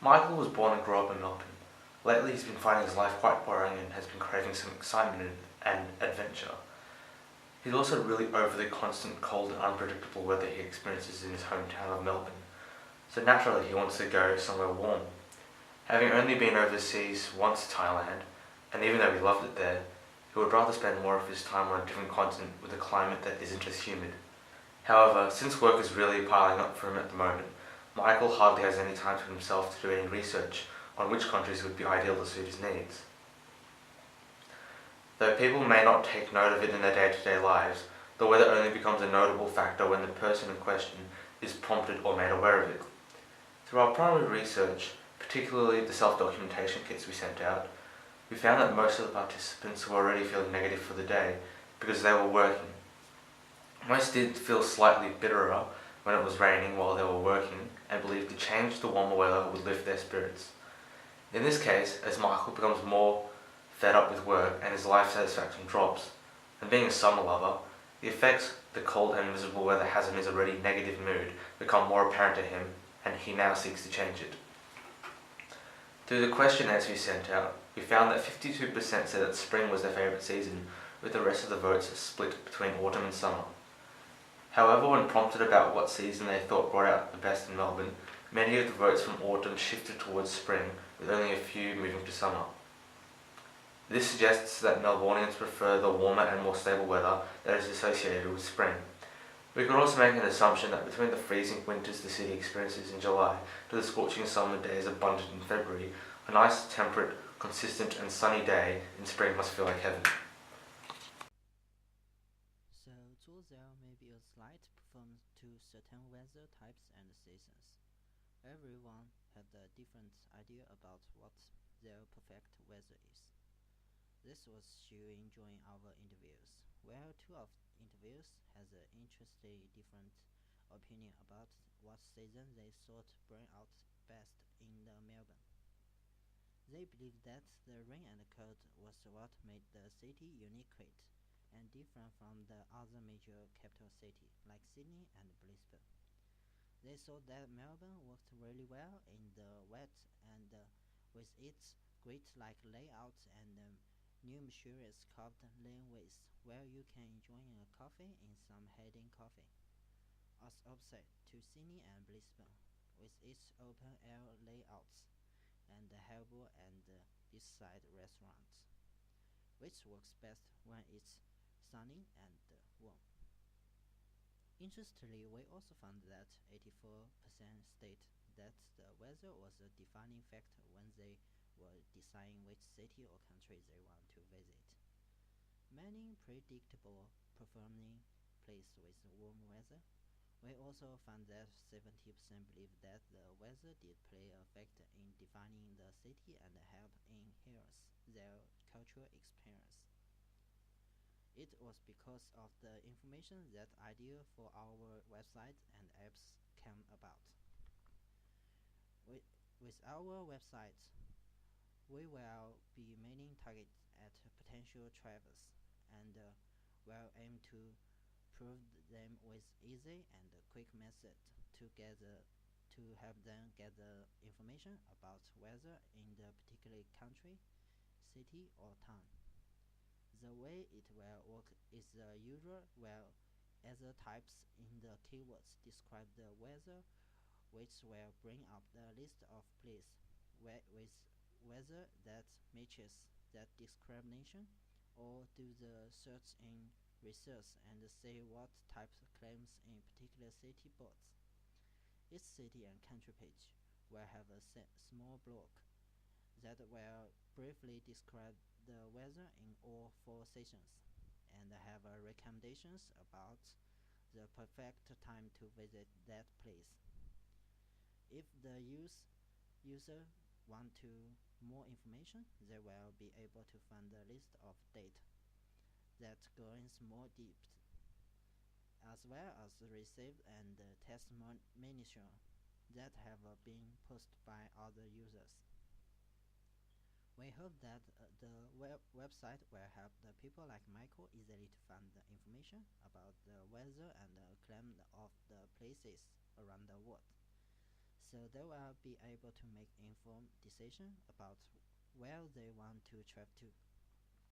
Michael was born and grew up in Melbourne. Lately he's been finding his life quite boring and has been craving some excitement and adventure. He's also really over the constant cold and unpredictable weather he experiences in his hometown of Melbourne, so naturally he wants to go somewhere warm. Having only been overseas once to Thailand, and even though he loved it there, he would rather spend more of his time on a different continent with a climate that isn't as humid. However, since work is really piling up for him at the moment, Michael hardly has any time for himself to do any research on which countries would be ideal to suit his needs. Though people may not take note of it in their day-to-day lives, the weather only becomes a notable factor when the person in question is prompted or made aware of it. Through our primary research, particularly the self-documentation kits we sent out, we found that most of the participants were already feeling negative for the day because they were working. Most did feel slightly bitterer when it was raining while they were working and believed the change to warmer weather would lift their spirits. In this case, as Michael becomes more fed up with work and his life satisfaction drops, and being a summer lover, the effects the cold and miserable weather has on his already negative mood become more apparent to him, and he now seeks to change it. Through the questionnaires we sent out, we found that 52% said that spring was their favourite season, with the rest of the votes split between autumn and summer. However, when prompted about what season they thought brought out the best in Melbourne, many of the votes from autumn shifted towards spring, with only a few moving to summer. This suggests that Melbournians prefer the warmer and more stable weather that is associated with spring. We could also make an assumption that between the freezing winters the city experiences in July to the scorching summer days abundant in February, a nice, temperate, consistent and sunny day in spring must feel like heaven. So, though there may be a slight preference to certain weather types and seasons, everyone had a different idea about what their perfect weather is. This was shown during our interviews, where two of interviews has an interestingly different opinion about what season they thought bring out best in the Melbourne. They believed that the rain and cold was what made the city unique and different from the other major capital city like Sydney and Brisbane. They thought that Melbourne worked really well in the wet and with its great like layout and new mysterious carved laneways where you can enjoy a coffee in some hidden coffee. As opposite to Sydney and Brisbane, with its open air layouts and harbour and beachside restaurants, which works best when it's sunny and warm. Interestingly, we also found that 84% state that the weather was a defining factor when they were deciding which city or country they want to visit. Many predictable performing place with warm weather. We also found that 70% believe that the weather did play a factor in defining the city and help enhance their cultural experience. It was because of the information that idea for our website and apps came about. With, with our website, we will be mainly targeted at potential travelers and will aim to provide them with easy and quick method to gather to help them gather information about weather in the particular country, city or town. The way it will work is the usual where other types in the keywords describe the weather, which will bring up the list of places with weather that matches that description, or do the search in research and see what types claims in particular city boards. Each city and country page will have a small block that will briefly describe the weather in all four seasons and have recommendations about the perfect time to visit that place. If the user want to more information, they will be able to find a list of data that goes more deep, as well as receive and testimonial that have been posted by other users. We hope that the website will help the people like Michael easily to find the information about the weather and claim of the places around the world. so they will be able to make informed decision about where they want to travel to.